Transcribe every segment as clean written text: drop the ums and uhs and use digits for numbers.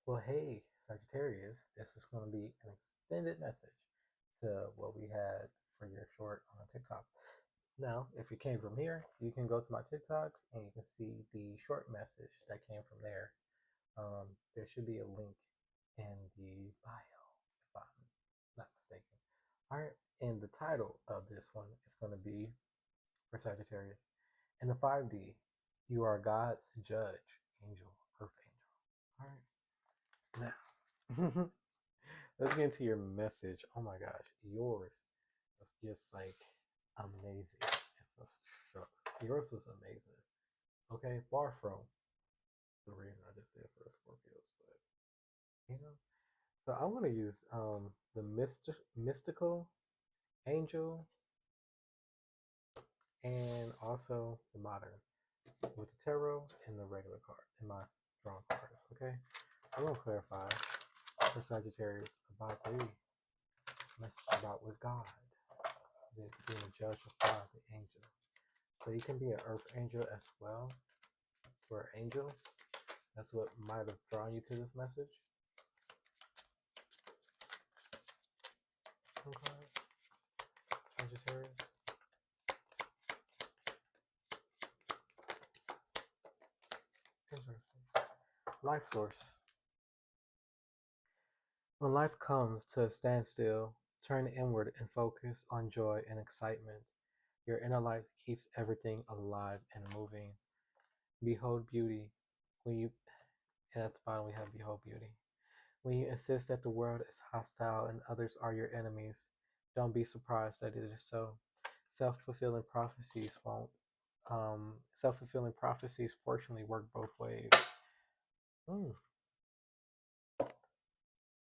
Well, hey, Sagittarius, this is going to be an extended message to what we had for your short on TikTok. Now, if you came from here, you can go to my TikTok and you can see the short message that came from there. There should be a link in the bio, if I'm not mistaken. All right, and the title of this one is going to be for Sagittarius. In the 5D, you are God's judge, angel, earth angel. All right, now. Let's get into your message. Oh my gosh, yours was just like amazing. It's a shock. Yours was amazing. Okay, far from the reading I just did for the Scorpios, but you know. So I want to use the mystical angel and also the modern with the tarot and the regular card in my drawn cards. Okay, I'm gonna clarify for Sagittarius about the message about with God, being a judge of God, the angel. So you can be an earth angel as well, or an angel. That's what might have drawn you to this message. Okay, Sagittarius. Interesting. Life source. When life comes to a standstill, turn inward and focus on joy and excitement. Your inner light keeps everything alive and moving. Behold beauty. When you and at the bottom we have behold beauty. When you insist that the world is hostile and others are your enemies, don't be surprised that it is so. Self-fulfilling prophecies won't. Self-fulfilling prophecies fortunately work both ways. Mm,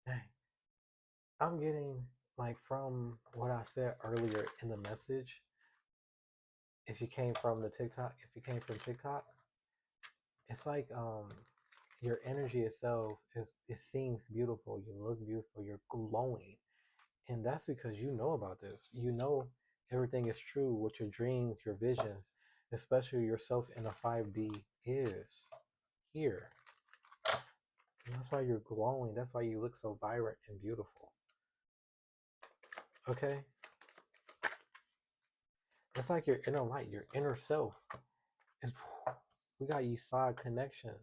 dang. I'm getting like from what I said earlier in the message. If you came from the TikTok, if you came from TikTok, it's like your energy itself is it seems beautiful. You look beautiful. You're glowing. And that's because you know about this. You know everything is true, what your dreams, your visions, especially yourself in a 5D is here. And that's why you're glowing. That's why you look so vibrant and beautiful. Okay? It's like your inner light, your inner self. Is we got Yesod connections,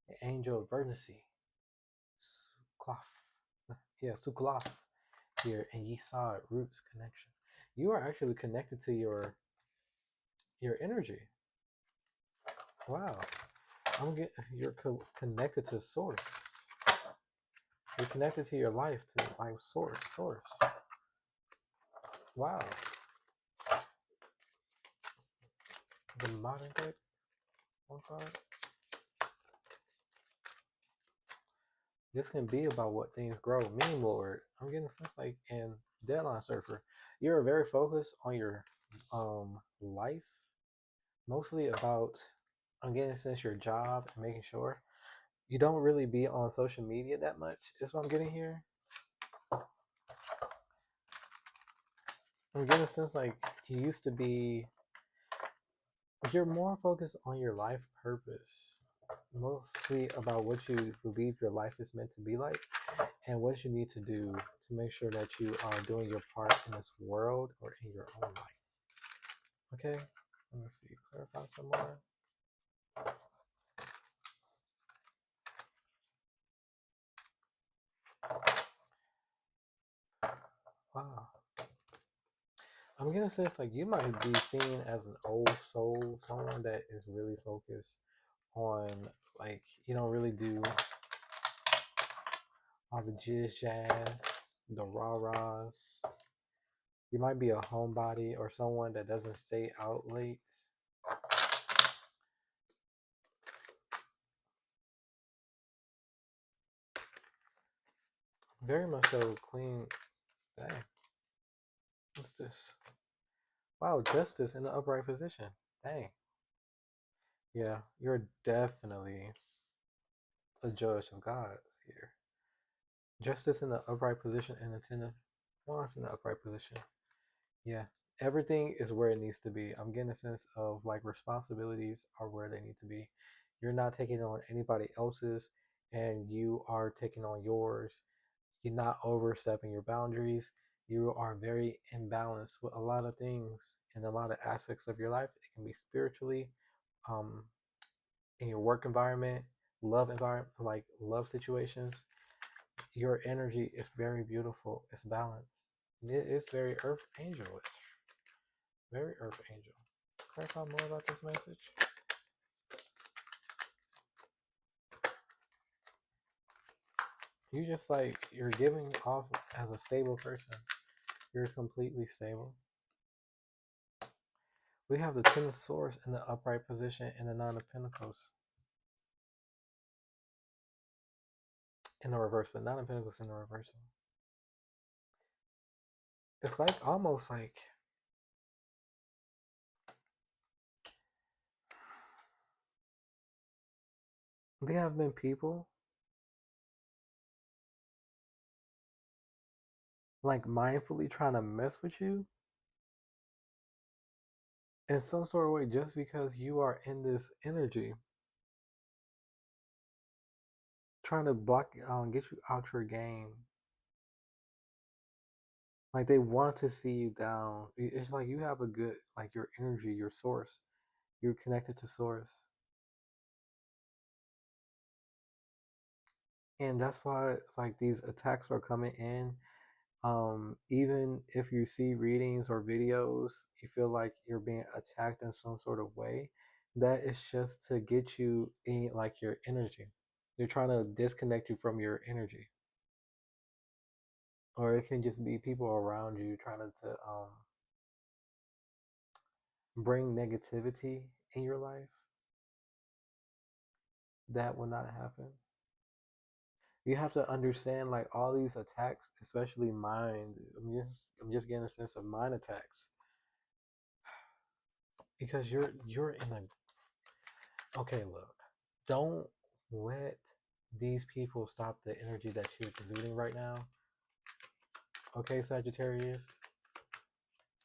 the angel of verdancy, Suklaf. Yeah, Suklaf here, and Yesod roots connection. You are actually connected to your energy. Wow. You're connected to source. You're connected to your life, to life source. Wow. The modern deck, one card. This can be about what things grow. Meme Lord. I'm getting a sense like in Deadline Surfer, you're very focused on your life, mostly about I'm getting a sense your job and making sure you don't really be on social media that much. Is what I'm getting here. I'm getting a sense like you used to be. You're more focused on your life purpose, mostly about what you believe your life is meant to be like, and what you need to do to make sure that you are doing your part in this world or in your own life. Okay, let me see. Clarify some more. Wow. I'm gonna say it's like you might be seen as an old soul, someone that is really focused on like you don't really do all the jizz jazz, the rah rahs. You might be a homebody or someone that doesn't stay out late. Very much so, Queen. Dang, what's this? Wow, Justice in the upright position. Dang. Yeah, you're definitely a judge of gods here. Justice in the upright position and the Ten of Wands in the upright position. Yeah, everything is where it needs to be. I'm getting a sense of like responsibilities are where they need to be. You're not taking on anybody else's. and you are taking on yours. You're not overstepping your boundaries. You are very imbalanced with a lot of things in a lot of aspects of your life. It can be spiritually, um, in your work environment, like love situations. Your energy is very beautiful. It's balanced. It's very earth angel. It's very earth angel. Clarify more about this message. You just like you're giving off as a stable person. You're completely stable. We have the Ten of Swords in the upright position and the Nine of Pentacles in the reversal. Nine of Pentacles in the reversal. It's like almost like there have been people like mindfully trying to mess with you in some sort of way just because you are in this energy, trying to block get you out your game. Like they want to see you down. It's like you have a good like your energy, your source. You're connected to source. And that's why like these attacks are coming in. Even if you see readings or videos, you feel like you're being attacked in some sort of way, that is just to get you in like your energy. They're trying to disconnect you from your energy. Or it can just be people around you trying to bring negativity in your life. That will not happen. You have to understand like all these attacks, especially mind. I'm just getting a sense of mind attacks because you're in a okay. Look, don't let these people stop the energy that you're exuding right now. Okay, Sagittarius.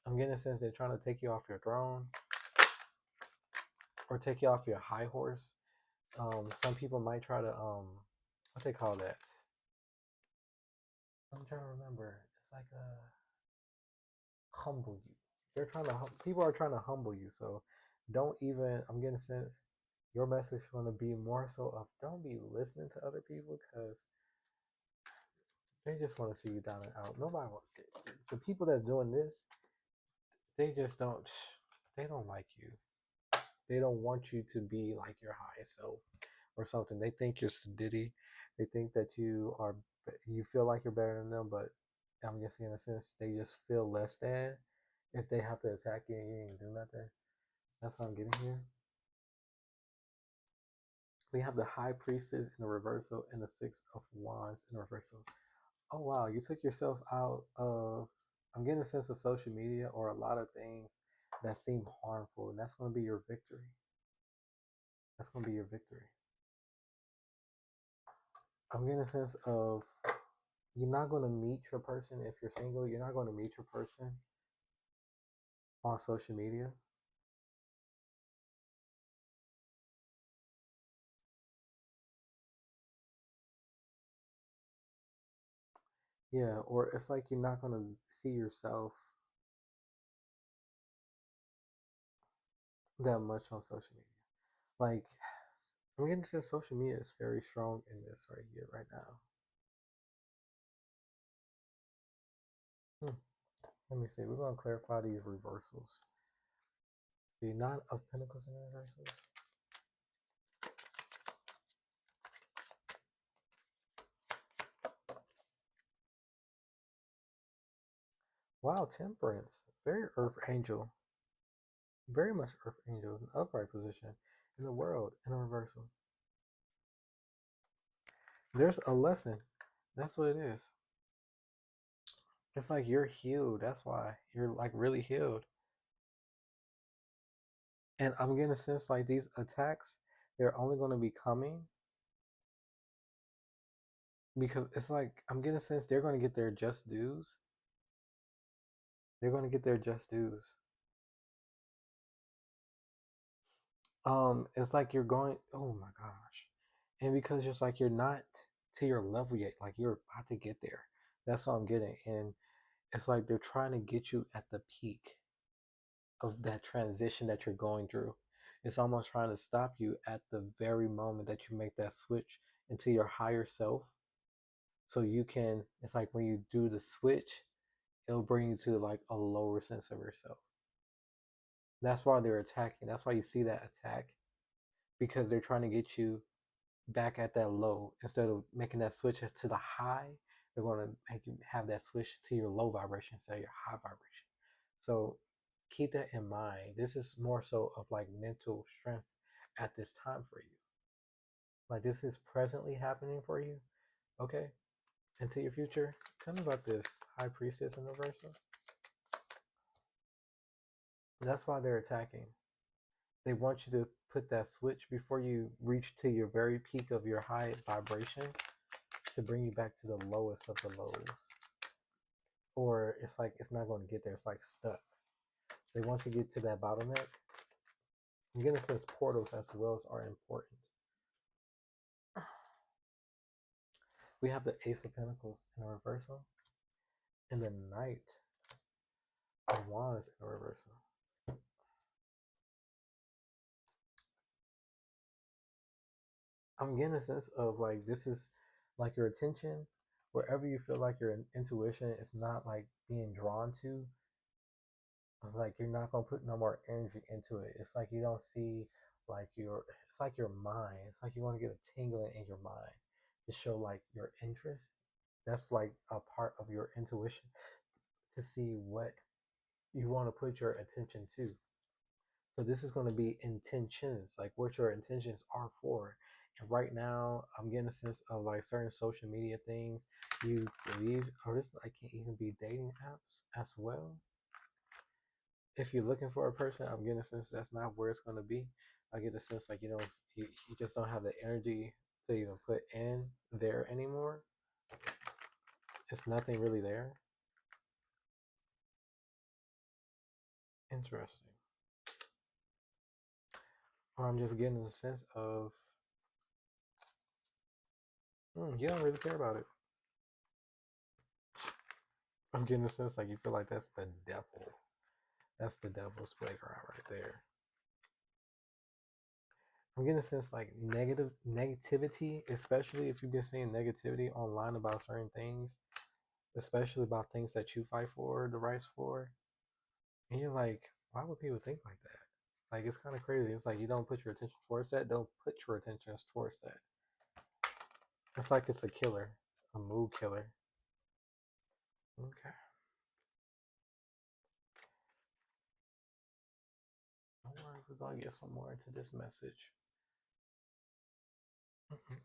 I'm getting a sense they're trying to take you off your throne or take you off your high horse. Some people might try to what they call that. I'm trying to remember. It's like a humble you. They're trying to people are trying to humble you. So don't even. I'm getting a sense your message is going to be more so of don't be listening to other people because they just want to see you down and out. Nobody, the people that's doing this, they just don't. They don't like you. They don't want you to be like your highest self or something. They think you're sedity. They think that you feel like you're better than them, but I'm just in a sense they just feel less than if they have to attack you and you ain't do nothing. That's what I'm getting here. We have the High Priestess in the reversal and the Six of Wands in the reversal. Oh wow, you took yourself out of. I'm getting a sense of social media or a lot of things that seem harmful, and that's going to be your victory. That's going to be your victory. I'm getting a sense of you're not going to meet your person if you're single. You're not going to meet your person on social media. Yeah, or it's like you're not going to see yourself that much on social media. Like, I'm getting to social media is very strong in this right here, right now. Hmm. Let me see. We're going to clarify these reversals. The Nine of Pentacles in reversals. Wow, Temperance. Very Earth Angel. Very much Earth Angel in upright position in the world in a reversal. There's a lesson. That's what it is. It's like you're healed. That's why you're like really healed. And I'm getting a sense like these attacks, they're only going to be coming because it's like I'm getting a sense they're going to get their just dues. They're going to get their just dues. It's like you're going. Oh my gosh, And because it's like you're not to your level yet, like you're about to get there. That's what I'm getting. And it's like they're trying to get you at the peak of that transition that you're going through. It's almost trying to stop you at the very moment that you make that switch into your higher self. So you can, it's like when you do the switch, it'll bring you to like a lower sense of yourself. That's why they're attacking. That's why you see that attack, because they're trying to get you back at that low. Instead of making that switch to the high, they're going to make you have that switch to your low vibration instead of your high vibration. So keep that in mind. This is more so of like mental strength at this time for you. Like this is presently happening for you. Okay. Into your future. Tell me about this High Priestess in reversal. That's why they're attacking. They want you to put that switch before you reach to your very peak of your high vibration to bring you back to the lowest of the lows. Or it's like it's not going to get there. It's like stuck. They want you to get to that bottleneck. I'm getting sense portals as well are important. We have the Ace of Pentacles in a reversal and the Knight of Wands in a reversal. I'm getting a sense of like this is like your attention, wherever you feel like your intuition is not like being drawn to, like you're not gonna put no more energy into it. It's like you don't see like it's like your mind. It's like you want to get a tingling in your mind to show like your interest. That's like a part of your intuition to see what you want to put your attention to. So this is going to be intentions, like what your intentions are for. And right now, I'm getting a sense of like certain social media things you believe, or this like can even be dating apps as well. If you're looking for a person, I'm getting a sense that's not where it's going to be. I get a sense like you just don't have the energy to even put in there anymore. It's nothing really there. Interesting. Or I'm just getting a sense of you don't really care about it. I'm getting a sense like you feel like that's the devil. That's the devil's playground right there. I'm getting a sense like negativity, especially if you've been seeing negativity online about certain things, especially about things that you fight for, the rights for. And you're like, why would people think like that? Like it's kind of crazy. It's like you don't put your attention towards that. Don't put your attention towards that. It's like it's a killer, a mood killer. Okay. Don't worry, we're gonna get some more into this message. Okay.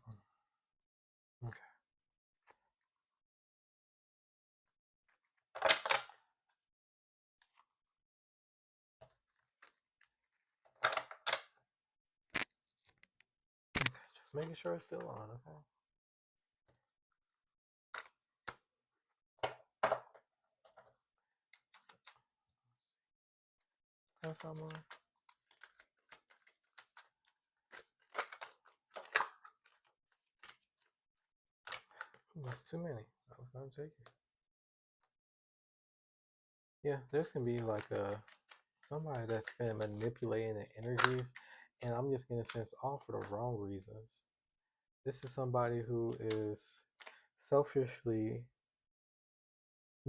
Just making sure it's still on, okay? Have some more. That's too many. I was gonna take it. Yeah, there's gonna be like somebody that's been manipulating the energies, and I'm just gonna sense all for the wrong reasons. This is somebody who is selfishly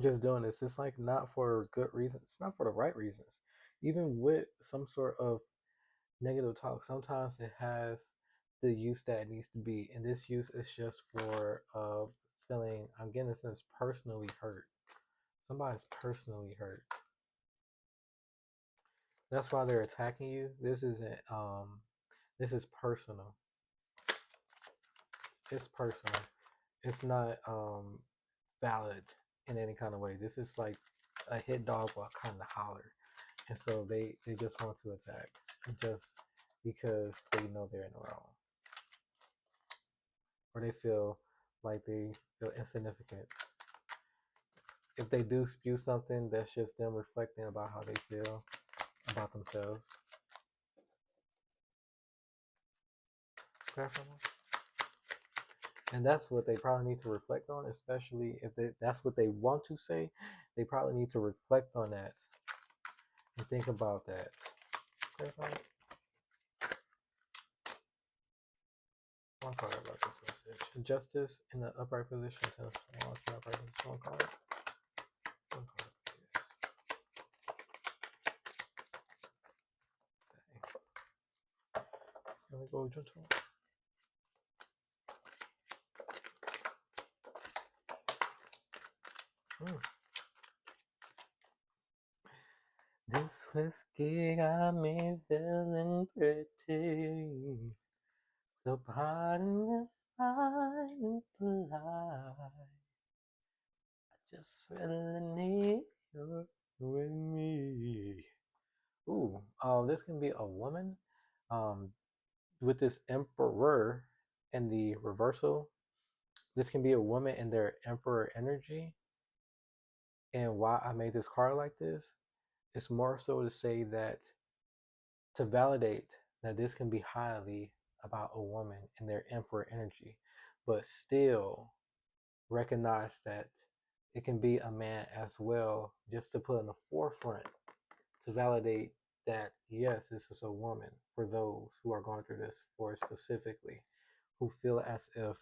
just doing this. It's like not for good reasons. It's not for the right reasons. Even with some sort of negative talk, sometimes it has the use that it needs to be, and this use is just for feeling. I'm getting a sense personally hurt. Somebody's personally hurt. That's why they're attacking you. This isn't this is personal. It's personal. It's not valid in any kind of way. This is like a hit dog will kind of holler. And so they just want to attack just because they know they're in the wrong. Or they feel like they feel insignificant. If they do spew something, that's just them reflecting about how they feel about themselves. And that's what they probably need to reflect on, especially if that's what they want to say. They probably need to reflect on that and think about that. Okay, fine. One card about this message. Justice in the upright position. Tell us what's the upright position. One card. One card. Let me go gentle. This whiskey got me feeling pretty. So pardon if I'm polite. I just really need you with me. Ooh, this can be a woman. Um, with this emperor and the reversal, this can be a woman in their emperor energy. And why I made this card like this, it's more so to say that to validate that this can be highly about a woman in their emperor energy, but still recognize that it can be a man as well, just to put in the forefront to validate that yes, this is a woman for those who are going through this, for specifically who feel as if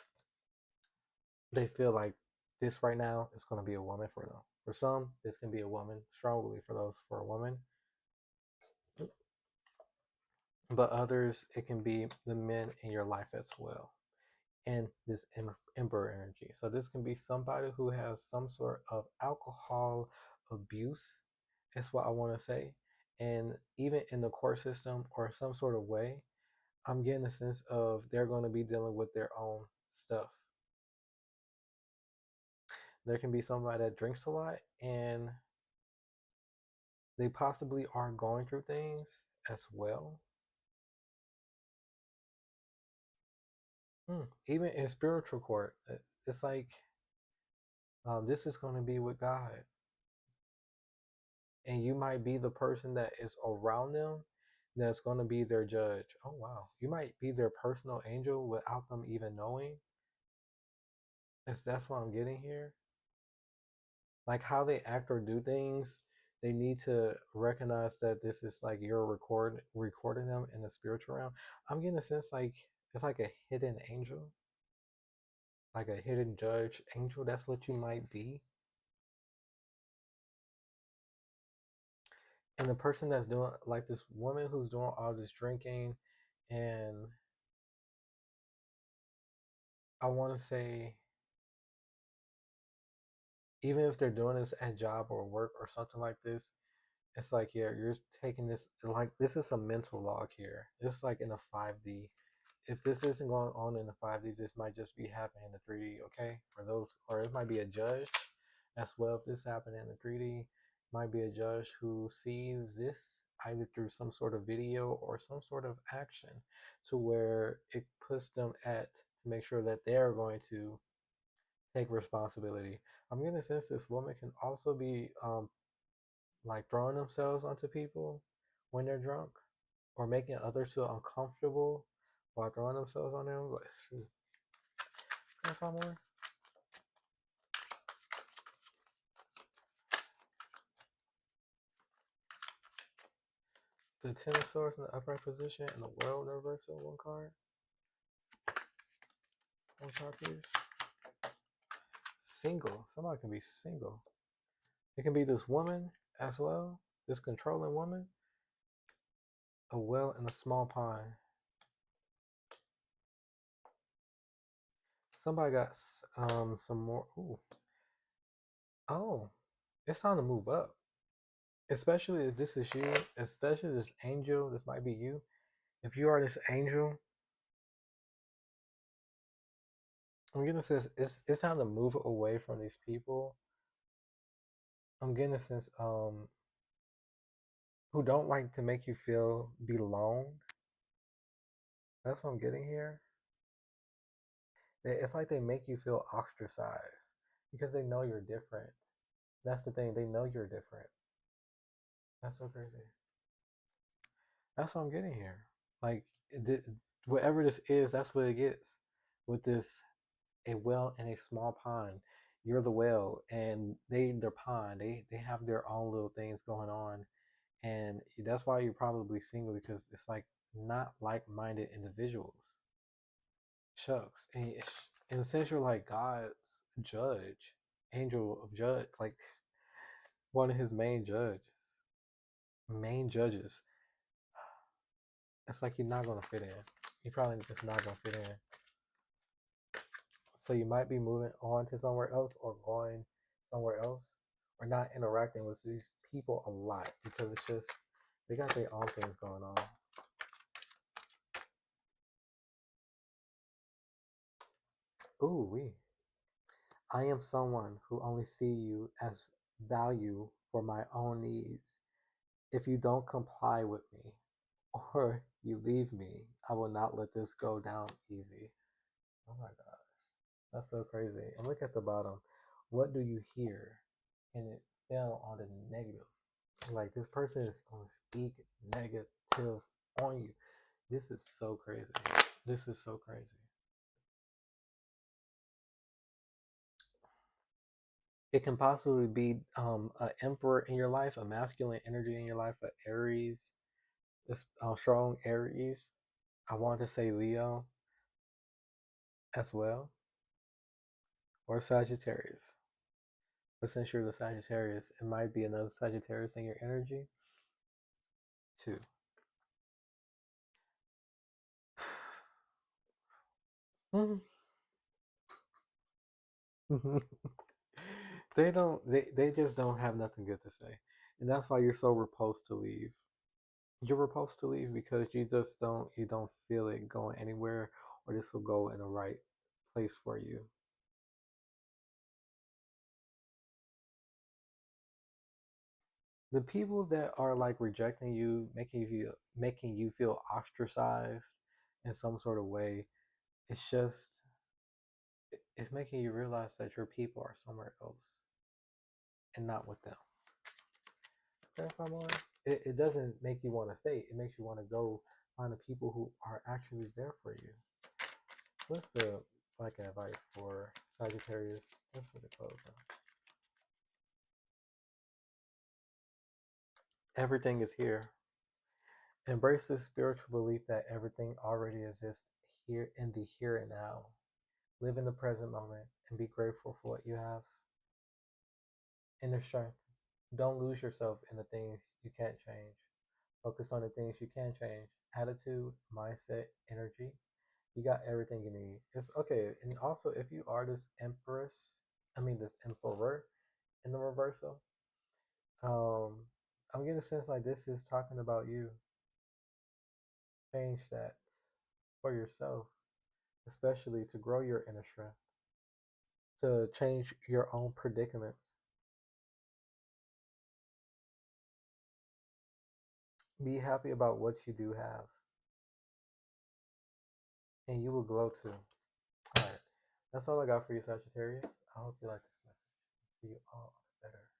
they feel like this right now is going to be a woman for them. For some, this can be a woman, strongly for those for a woman, but others, it can be the men in your life as well. And this emperor energy. So this can be somebody who has some sort of alcohol abuse. That's what I want to say. And even in the court system or some sort of way, I'm getting a sense of they're going to be dealing with their own stuff. There can be somebody that drinks a lot and they possibly are going through things as well. Even in spiritual court, it's like this is going to be with God. And you might be the person that is around them that's going to be their judge. Oh, wow. You might be their personal angel without them even knowing. That's what I'm getting here. Like how they act or do things, they need to recognize that this is like you're recording them in the spiritual realm. I'm getting a sense like it's like a hidden angel, like a hidden judge angel. That's what you might be. And the person that's doing, like this woman who's doing all this drinking, and I want to say, even if they're doing this at job or work or something like this, it's like, yeah, you're taking this, like, this is a mental log here. It's like in a 5D. If this isn't going on in the 5D, this might just be happening in the 3D, okay? For those, or it might be a judge as well. If this happened in the 3D, might be a judge who sees this either through some sort of video or some sort of action to where it puts them at to make sure that they're going to take responsibility. I'm getting a sense this woman can also be like throwing themselves onto people when they're drunk or making others feel uncomfortable while throwing themselves on them. Like, can I find more? The Ten of Swords in the upright position and the World reversal. One card. One card, please. Single. Somebody can be single. It can be this woman as well. This controlling woman. A whale in a small pond. Somebody got some more. Ooh. Oh, it's time to move up. Especially if this is you, especially this angel, this might be you. If you are this angel, I'm getting a sense it's time to move away from these people. I'm getting a sense who don't like to make you feel belonged. That's what I'm getting here. It's like they make you feel ostracized because they know you're different. That's the thing, they know you're different. That's so crazy. That's what I'm getting here. Like whatever this is, that's what it gets with this a whale in a small pond. You're the whale, and their pond. They have their own little things going on, and that's why you're probably single because it's like not like-minded individuals. Shucks, and in a sense, you're like God's judge, angel of judge, like one of his main judges. It's like you're not gonna fit in. You're probably just not gonna fit in. So you might be moving on to somewhere else or going somewhere else or not interacting with these people a lot because it's just they got their own things going on. Ooh, we. I am someone who only see you as value for my own needs. If you don't comply with me or you leave me, I will not let this go down easy. Oh my God. That's so crazy. And look at the bottom. What do you hear? And it fell on the negative. Like this person is going to speak negative on you. This is so crazy. This is so crazy. It can possibly be an emperor in your life, a masculine energy in your life, an Aries, this strong Aries. I want to say Leo as well, or Sagittarius. But since you're the Sagittarius, it might be another Sagittarius in your energy too. They just don't have nothing good to say. And that's why you're so repulsed to leave. You're repulsed to leave because you don't feel it going anywhere or this will go in the right place for you. The people that are like rejecting you, making you feel ostracized in some sort of way, it's just it's making you realize that your people are somewhere else and not with them. Clarify more. It doesn't make you want to stay. It makes you want to go find the people who are actually there for you. What's the like advice for Sagittarius? That's for the close now. Everything is here. Embrace the spiritual belief that everything already exists here in the here and now. Live in the present moment and be grateful for what you have. Inner strength. Don't lose yourself in the things you can't change. Focus on the things you can change. Attitude, mindset, energy. You got everything you need. It's okay. And also, if you are this empress, this emperor in the reversal, um, I'm getting a sense like this is talking about you. Change that for yourself, especially to grow your inner strength, to change your own predicaments. Be happy about what you do have, and you will glow too. All right. That's all I got for you, Sagittarius. I hope you like this message. See you all better.